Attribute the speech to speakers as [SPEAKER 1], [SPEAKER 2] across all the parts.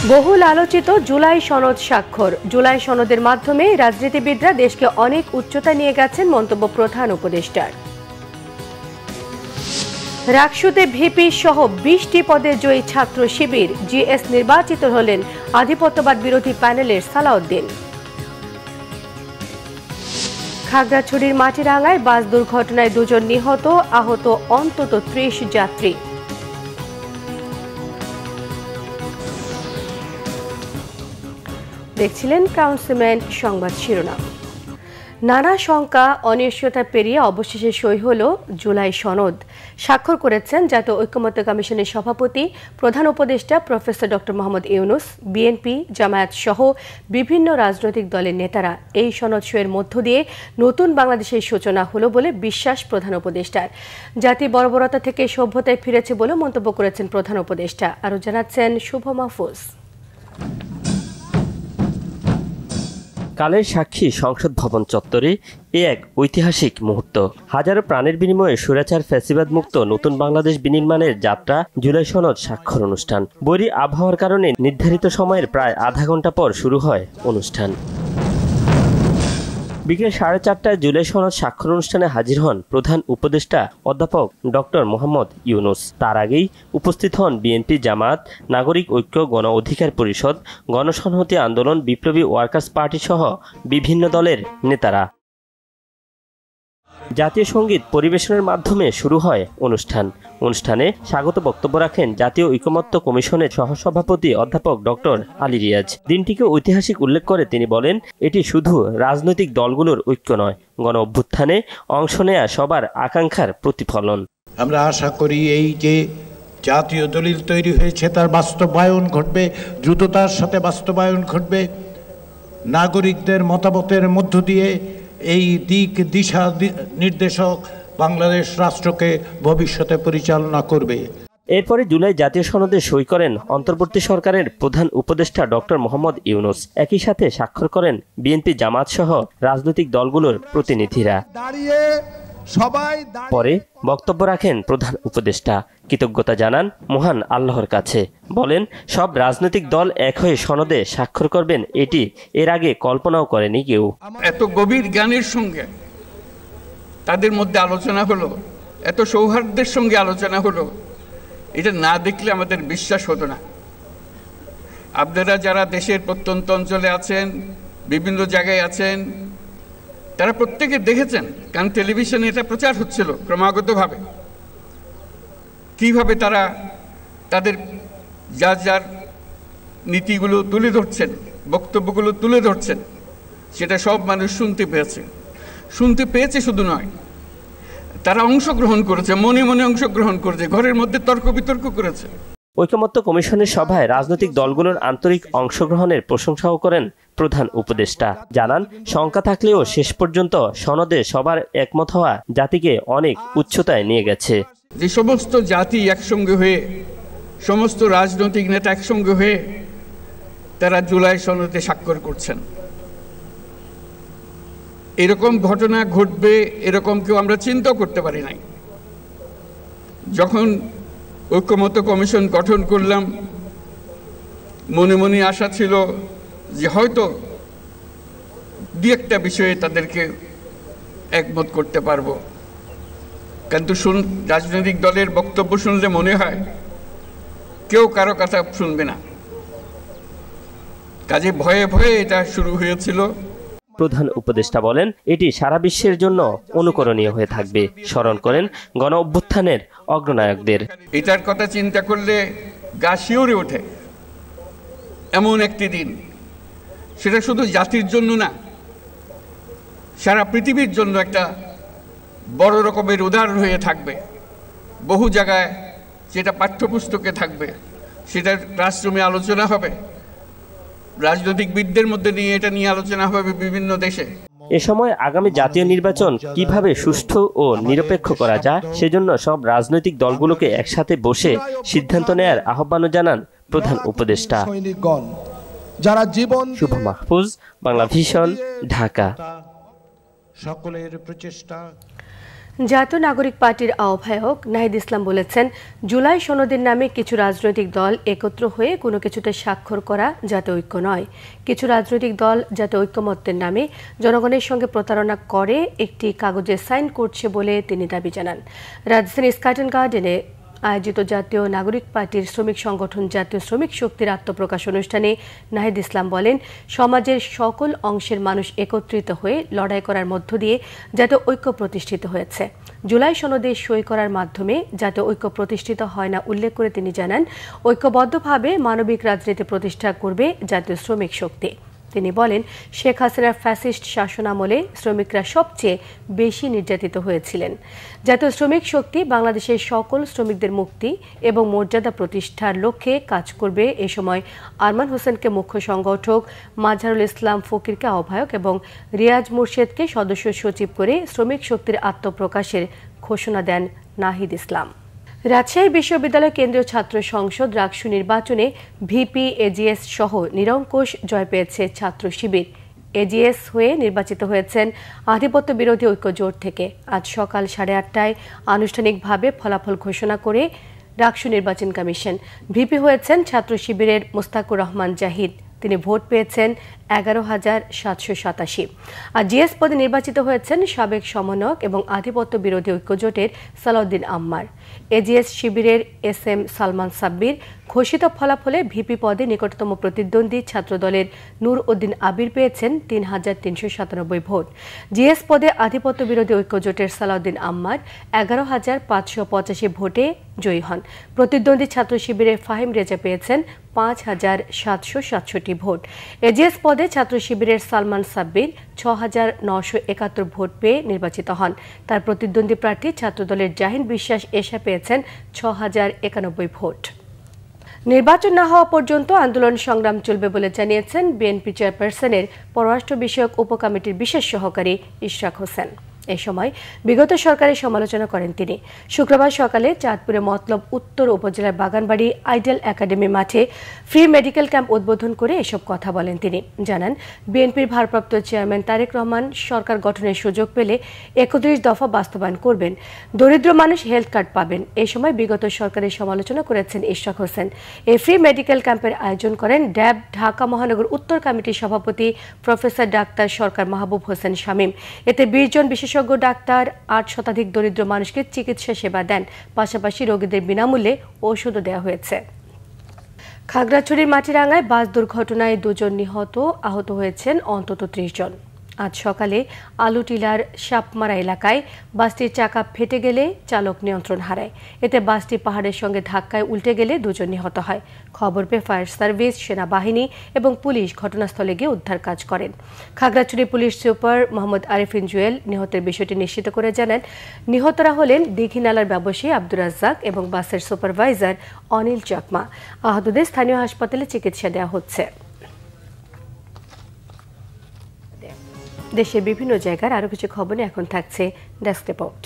[SPEAKER 1] বহুল আলোচিত জুলাই সনদ স্বাক্ষর। জুলাই সনদের মাধ্যমে রাজনীতিবিদরা দেশকে অনেক উচ্চতায় নিয়ে গেছেন মন্তব্য প্রধান উপদেষ্টার। রাকসুতে ভিপি সহ 20টি পদে জয়ী ছাত্র শিবির, জিএস নির্বাচিত হলেন আধিপত্যবাদ বিরোধী প্যানেলের সালাউদ্দিন। খাগড়াছড়ির মাটিরাঙ্গায় বাস দুর্ঘটনায় 2 জন নিহত, আহত অন্তত 30 যাত্রী। দেখছিলেন ক্রাউন সিমেন্ট সংবাদ শিরোনাম। নানা শঙ্কা অনিশ্চয়তা পেরিয়ে অবশেষে সই হল জুলাই সনদ। স্বাক্ষর করেছেন জাতীয় ঐক্যমত্য কমিশনের সভাপতি প্রধান উপদেষ্টা professor doctor Mohammad Yunus, BNP, Jamaat সহ বিভিন্ন রাজনৈতিক দলের নেতারা। এই সনদ সইয়ের মধ্য দিয়ে নতুন বাংলাদেশের সূচনা হলো বলে বিশ্বাস প্রধান উপদেষ্টার। জাতি বর্বরতা থেকে সভ্যতায় ফিরেছে বলে মন্তব্য করেছেন প্রধান উপদেষ্টা। আরও জানাচ্ছেন শুভ মাহফুজ।
[SPEAKER 2] কালের সাক্ষী সংসদ ভবন চত্বরে এ এক ঐতিহাসিক মুহূর্ত। হাজারো প্রাণের বিনিময়ে স্বৈরাচার ফ্যাসিবাদ মুক্ত নতুন বাংলাদেশ বিনির্মাণের যাত্রা জুলাই সনদ স্বাক্ষর অনুষ্ঠান। বৈরী আবহাওয়ার কারণে নির্ধারিত সময়ের প্রায় আধা ঘন্টা পর শুরু হয় অনুষ্ঠান। বিকেল 4:30টায় জুলাই সনদ স্বাক্ষর অনুষ্ঠানে হাজির হন প্রধান উপদেষ্টা অধ্যাপক ডক্টর মোহাম্মদ ইউনূস। তার আগেই উপস্থিত হন বিএনপি, জামায়াত, নাগরিক ঐক্য, গণ অধিকার পরিষদ, গণসংহতি আন্দোলন, বিপ্লবী ওয়ার্কার্স পার্টি সহ বিভিন্ন দলের নেতারা। জাতীয় সঙ্গীত পরিবেশনের মাধ্যমে শুরু হয় অনুষ্ঠানে স্বাগত বক্তব্য রাখেন জাতীয় ঐকমত্য কমিশনের সহসভাপতি অধ্যাপক ডক্টর আলী রিয়াজ। দিনটিকে ঐতিহাসিক উল্লেখ করে তিনি বলেন, এটি শুধু রাজনৈতিক দলগুলোর ঐক্য নয়, গণ অভ্যুত্থানে অংশ নেয়া সবার আকাঙ্ক্ষার প্রতিফলন।
[SPEAKER 3] আমরা আশা করি এই যে জাতীয় দলিল তৈরি হয়েছে তার বাস্তবায়ন ঘটবে, দ্রুততার সাথে বাস্তবায়ন ঘটবে। নাগরিকদের মতামতের মধ্য দিয়ে এই দিক দিশা নির্দেশক বাংলাদেশ রাষ্ট্রকে ভবিষ্যতে পরিচালনা করবে।
[SPEAKER 2] এরপরে জুলাই জাতীয় সনদে সই করেন অন্তর্বর্তী সরকারের প্রধান উপদেষ্টা ডক্টর মোহাম্মদ ইউনূস। একই সাথে স্বাক্ষর করেন বিএনপি, জামায়াত সহ রাজনৈতিক দলগুলোর প্রতিনিধিরা। পরে বক্তব্য রাখেন প্রধান উপদেষ্টা, কৃতজ্ঞতা জানান মহান আল্লাহর কাছে। বলেন, সব রাজনৈতিক দল এক হয়ে সনদে স্বাক্ষর করবেন, এটি এর আগে কল্পনাও করেনি কেউ।
[SPEAKER 4] এত গভীর জ্ঞানের সঙ্গে তাদের মধ্যে আলোচনা হলো, এত সৌহার্দ্যের সঙ্গে আলোচনা হলো, এটা না দেখলে আমাদের বিশ্বাস হতো না। আপনারা যারা দেশের প্রত্যন্ত অঞ্চলে আছেন, বিভিন্ন জায়গায় আছেন, তারা প্রত্যেকে দেখেছেন, কারণ টেলিভিশনে এটা প্রচার হচ্ছিল ক্রমাগতভাবে, কিভাবে তারা তাদের যার যার নীতিগুলো তুলে ধরছেন, বক্তব্যগুলো তুলে ধরছেন, সেটা সব মানুষ শুনতে পেয়েছে শুধু নয়, তারা অংশগ্রহণ করেছে, মনে মনে অংশগ্রহণ করেছে, ঘরের মধ্যে তর্ক বিতর্ক করেছে।
[SPEAKER 2] ঐকমত্য কমিশনের সভায় রাজনৈতিক দলগুলোর আন্তরিক অংশগ্রহণের প্রশংসাও করেন প্রধান উপদেষ্টা। জানান, শঙ্কা থাকলেও শেষ পর্যন্ত সনদে সবার একমত হওয়া জাতিকে অনেক উচ্চতায় নিয়ে গেছে।
[SPEAKER 4] যে সমস্ত জাতি একসঙ্গে হয়ে, সমস্ত রাজনৈতিক নেতা একসঙ্গে হয়ে তারা জুলাই সনদে স্বাক্ষর করছেন, এরকম ঘটনা ঘটবে এরকম কেউ আমরা চিন্তা করতে পারি নাই। যখন ঐকমত্য কমিশন গঠন করলাম, মনে মনে আশা ছিল যে হয়তো দু একটা বিষয়ে তাদেরকে একমত করতে পারবো, কিন্তু রাজনৈতিক দলের বক্তব্য শুনলে মনে হয় কেউ কারো কথা শুনবে না, কাজে ভয়ে ভয়ে এটা শুরু হয়েছিল।
[SPEAKER 2] প্রধান উপদেষ্টা বলেন, এটি সারা বিশ্বের জন্য অনুকরণীয় হয়ে থাকবে। স্মরণ করেন গণ অভ্যুত্থানের অগ্রনায়কদের।
[SPEAKER 4] এটার কথা চিন্তা করলে গা শিউরে ওঠে। এমন একটি দিন, সেটা শুধু জাতির জন্য না, সারা পৃথিবীর জন্য একটা বড় রকমের উদাহরণ হয়ে থাকবে। বহু জায়গায় যেটা পাঠ্যপুস্তকে থাকবে, সেটা ক্লাসরুমে আলোচনা হবে, রাজনৈতিকবিদদের মধ্যে নিয়ে এটা নিয়ে আলোচনা হবে বিভিন্ন দেশে।
[SPEAKER 2] এ সময় আগামী জাতীয় নির্বাচন কিভাবে সুষ্ঠু ও নিরপেক্ষ করা যায়, সেজন্য সব রাজনৈতিক দলগুলোকে একসাথে বসে সিদ্ধান্ত নেয়ার আহ্বানও জানান প্রধান উপদেষ্টা। শুভ মাহফুজ, বাংলা ভিশন, ঢাকা।
[SPEAKER 3] সকলের প্রচেষ্টা।
[SPEAKER 1] জাতীয় নাগরিক পার্টির আহ্বায়ক নাহিদ ইসলাম বলেছেন, জুলাই সনদের নামে কিছু রাজনৈতিক দল একত্র হয়ে কোনো কিছুতে স্বাক্ষর করা জাতীয় ঐক্য নয়। কিছু রাজনৈতিক দল জাতীয় ঐক্যমত্যের নামে জনগণের সঙ্গে প্রতারণা করে একটি কাগজে সাইন করছে বলে তিনি দাবি জানান। রাজধানীর স্কাটন গার্ডেনে আয়োজিত জাতীয় নাগরিক পার্টির শ্রমিক সংগঠন জাতীয় শ্রমিক শক্তির আত্মপ্রকাশ অনুষ্ঠানে নাহিদ ইসলাম বলেন, সমাজের সকল অংশের মানুষ একত্রিত হয়ে লড়াই করার মধ্য দিয়ে জাতীয় ঐক্য প্রতিষ্ঠিত হয়েছে। জুলাই সনদে সই করার মাধ্যমে জাতীয় ঐক্য প্রতিষ্ঠিত হয় না উল্লেখ করে তিনি জানান, ঐক্যবদ্ধভাবে মানবিক রাজনীতি প্রতিষ্ঠা করবে জাতীয় শ্রমিক শক্তি। তিনি বলেন, শেখ হাসিনার ফ্যাসিস্ট শাসনামলে শ্রমিকরা সবচেয়ে বেশি নির্যাতিত হয়েছিলেন। জাতীয় শ্রমিক শক্তি বাংলাদেশের সকল শ্রমিকদের মুক্তি এবং মর্যাদা প্রতিষ্ঠার লক্ষ্যে কাজ করবে। এ সময় আরমান হোসেনকে মুখ্য সংগঠক, মাজহারুল ইসলাম ফকিরকে আহ্বায়ক এবং রিয়াজ মুর্শেদকে সদস্য সচিব করে শ্রমিক শক্তির আত্মপ্রকাশের ঘোষণা দেন নাহিদ ইসলাম। রাজশাহী বিশ্ববিদ্যালয় কেন্দ্রীয় ছাত্র সংসদ রাকসু নির্বাচনে ভিপি, এজিএস সহ নিরঙ্কুশ জয় পেয়েছে ছাত্র শিবির। এজিএস হয়ে নির্বাচিত হয়েছেন আধিপত্য বিরোধী ঐক্য জোট থেকে। আজ সকাল 8:30টায় আনুষ্ঠানিকভাবে ফলাফল ঘোষণা করে রাকসু নির্বাচন কমিশন। ভিপি হয়েছেন ছাত্র শিবিরের মোস্তাকুর রহমান জাহিদ। তিনি ভোট পেয়েছেন 11,787। আর জিএস পদে নির্বাচিত হয়েছেন সাবেক সমন্বয়ক এবং আধিপত্য বিরোধী ঐক্যজোটের সালাউদ্দিন আম্মার। এজিএস শিবিরের SM সালমান সাব্বির। ঘোষিত ফলাফলে ভিপি পদে নিকটতম প্রতিদ্বন্দ্বী ছাত্রদলের নূর উদ্দিন আবির পেয়েছেন 3,397 ভোট। জিএস পদে আধিপত্য বিরোধী ঐক্যজোটের সালাউদ্দিন আম্মার 11,585 ভোটে জয়ী হন। প্রতিদ্বন্দ্বী ছাত্র শিবিরের ফাহিম রেজা পেয়েছেন 5,767 ভোট। এজিএস পদে ছাত্র শিবিরের সালমান সাব্বির 6,971 ভোট পেয়ে নির্বাচিত হন। তার প্রতিদ্বন্দ্বী প্রার্থী ছাত্রদলের জাহিন বিশ্বাস এশা পেয়েছেন 6,091 ভোট। নির্বাচন না হওয়া পর্যন্ত আন্দোলন সংগ্রাম চলবে বলে জানিয়েছেন বিএনপি চেয়ারপারসনের পররাষ্ট্র বিষয়ক উপকমিটির বিশেষ সহকারী ইশরাক হোসেন। এ সময় বিগত সরকারের সমালোচনা করেন তিনি। শুক্রবার সকালে চাঁদপুরে মতলব উত্তর উপজেলার বাগানবাড়ি আইডেল একাডেমি মাঠে ফ্রি মেডিকেল ক্যাম্প উদ্বোধন করে এসব কথা বলেন তিনি। জানান, বিএনপির ভারপ্রাপ্ত চেয়ারম্যান তারেক রহমান সরকার গঠনের সুযোগ পেলে 31 দফা বাস্তবায়ন করবেন। দরিদ্র মানুষ হেলথ কার্ড পাবেন। এ সময় বিগত সরকারের সমালোচনা করেছেন ইশরাক হোসেন। এই ফ্রি মেডিকেল ক্যাম্পের আয়োজন করেন ড্যাব ঢাকা মহানগর উত্তর কমিটির সভাপতি প্রফেসর ডাক্তার সরকার মাহবুব হোসেন শামীম। এতে 20 জন বিশেষজ্ঞ ডাক্তার 8 শতাধিক দরিদ্র মানুষকে চিকিৎসা সেবা দেন। পাশাপাশি রোগীদের বিনামূল্যে ঔষধও দেওয়া হয়েছে। খাগড়াছড়ির মাটিরাঙ্গায় বাস দুর্ঘটনায় 2 জন নিহত, আহত হয়েছেন অন্তত 30 জন। আজ সকালে আলুটিলার সাপমারা এলাকায় বাসটির চাকা ফেটে গেলে চালক নিয়ন্ত্রণ হারায়। এতে বাসটি পাহাড়ের সঙ্গে ধাক্কায় উল্টে গেলে 2 জন নিহত হয়। খবর পেয়ে ফায়ার সার্ভিস, সেনাবাহিনী এবং পুলিশ ঘটনাস্থলে গিয়ে উদ্ধার কাজ করেন। খাগড়াছড়ি পুলিশ সুপার মোহাম্মদ আরিফিন জুয়েল নিহতের বিষয়টি নিশ্চিত করে জানান, নিহতরা হলেন দীঘিনালার ব্যবসায়ী আব্দুর রাজ্জাক এবং বাসের সুপারভাইজার অনিল চাকমা। আহতদের স্থানীয় হাসপাতালে চিকিৎসা দেওয়া হচ্ছে। দেশের বিভিন্ন জায়গার আরো কিছু খবরে এখন থাকছে ডেস্ক রিপোর্ট।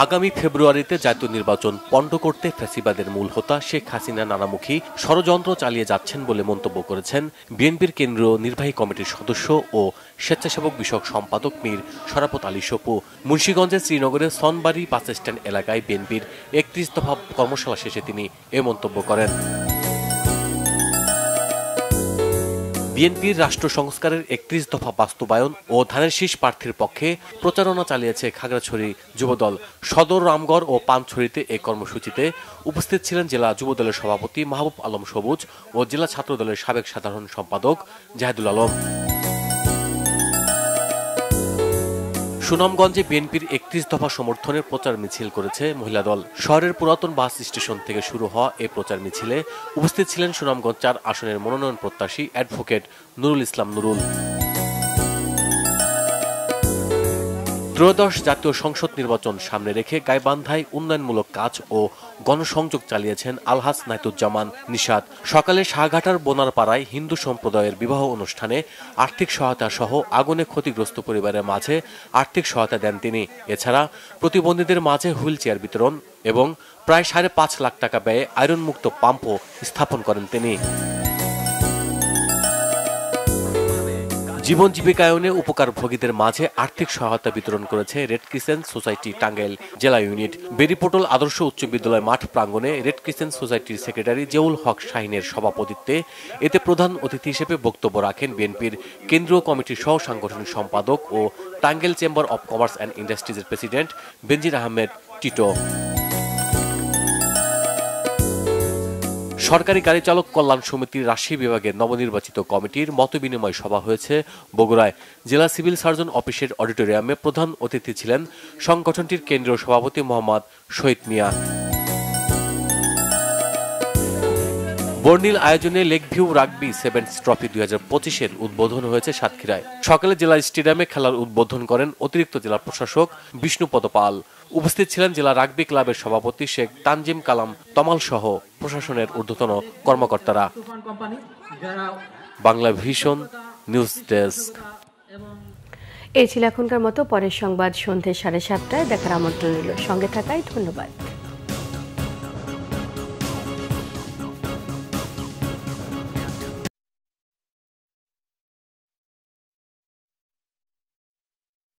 [SPEAKER 5] আগামী ফেব্রুয়ারিতে জাতীয় নির্বাচন পণ্ড করতে ফ্যাসিবাদের মূল হোতা শেখ হাসিনা নানামুখী ষড়যন্ত্র চালিয়ে যাচ্ছেন বলে মন্তব্য করেছেন বিএনপির কেন্দ্রীয় নির্বাহী কমিটির সদস্য ও স্বেচ্ছাসেবক বিষয়ক সম্পাদক মীর শরাফত আলী সপু। মুন্সিগঞ্জের শ্রীনগরের সনবাড়ি বাস স্ট্যান্ড এলাকায় বিএনপির 31 দফা কর্মশালা শেষে তিনি এ মন্তব্য করেন। বিএনপির রাষ্ট্র সংস্কারের 31 দফা বাস্তবায়ন ও ধানের শীষ প্রার্থীর পক্ষে প্রচারণা চালিয়েছে খাগড়াছড়ি যুবদল। সদর, রামগড় ও পানছড়িতে এই কর্মসূচিতে উপস্থিত ছিলেন জেলা যুবদলের সভাপতি মাহবুব আলম সবুজ ও জেলা ছাত্রদলের সাবেক সাধারণ সম্পাদক জাহেদুল আলম। সুনামগঞ্জে বিএনপির 31 দফা সমর্থনের প্রচার মিছিল করেছে মহিলা দল। শহরের পুরাতন বাস স্টেশন থেকে শুরু হওয়া এই প্রচার মিছিলে উপস্থিত ছিলেন সুনামগঞ্জ 4 আসনের মনোনয়ন প্রত্যাশী অ্যাডভোকেট নুরুল ইসলাম নুরুল। ত্রয়োদশ জাতীয় সংসদ নির্বাচন সামনে রেখে গাইবান্ধায় উন্নয়নমূলক কাজ ও গণসংযোগ চালিয়েছেন আলহাজ নাইতুজ্জামান নিশাত। সকালে শাহঘাটার বোনারপাড়ায় হিন্দু সম্প্রদায়ের বিবাহ অনুষ্ঠানে আর্থিক সহায়তা সহ আগুনে ক্ষতিগ্রস্ত পরিবারের মাঝে আর্থিক সহায়তা দেন তিনি। এছাড়া প্রতিবন্ধীদের মাঝে হুইল চেয়ার বিতরণ এবং প্রায় 5.5 লাখ টাকা ব্যয়ে আয়রনমুক্ত পাম্পও স্থাপন করেন তিনি। জীবন জীবিকায়নে উপকারভোগীদের মাঝে আর্থিক সহায়তা বিতরণ করেছে রেড ক্রিসেন্ট সোসাইটি টাঙ্গাইল জেলা ইউনিট। বেরিপোটল আদর্শ উচ্চ বিদ্যালয় মাঠ প্রাঙ্গণে রেড ক্রিসেন্ট সোসাইটির সেক্রেটারি জিয়াউল হক শাহিনের সভাপতিত্বে এতে প্রধান অতিথি হিসেবে বক্তব্য রাখেন বিএনপির কেন্দ্রীয় কমিটির সহ সাংগঠনিক সম্পাদক ও Tangail chamber of commerce and ইন্ডাস্ট্রিজের প্রেসিডেন্ট বেনজির আহমেদ টিটো। সরকারি গাড়ি চালক কল্যাণ সমিতির রাজশাহী বিভাগের নবনির্বাচিত কমিটির মতবিনিময় সভা হয়েছে বগুড়ায়। জেলা সিভিল সার্জন অফিসের অডিটোরিয়ামে প্রধান অতিথি ছিলেন সংগঠনটির কেন্দ্রীয় সভাপতি মোহাম্মদ শহীদ মিয়া। বর্ণিল আয়োজনে লেকভিউ রাগবি সেভেন্স ট্রফি 2025-এর উদ্বোধন হয়েছে সাতক্ষীরায়। সকালে জেলা স্টেডিয়ামে খেলার উদ্বোধন করেন অতিরিক্ত জেলা প্রশাসক বিষ্ণুপদ পাল। উপস্থিত ছিলেন জেলা রাগবি ক্লাবের সভাপতি শেখ তানজিম কালাম তমাল সহ প্রশাসনের ঊর্ধ্বতন কর্মকর্তারা। Bangla vision news desk.
[SPEAKER 1] এই ছিল এখনকার মতো। পরের সংবাদ সন্ধ্যে 7:30টায় দেখার আমন্ত্রণ রইল। সঙ্গে থাকায় ধন্যবাদ।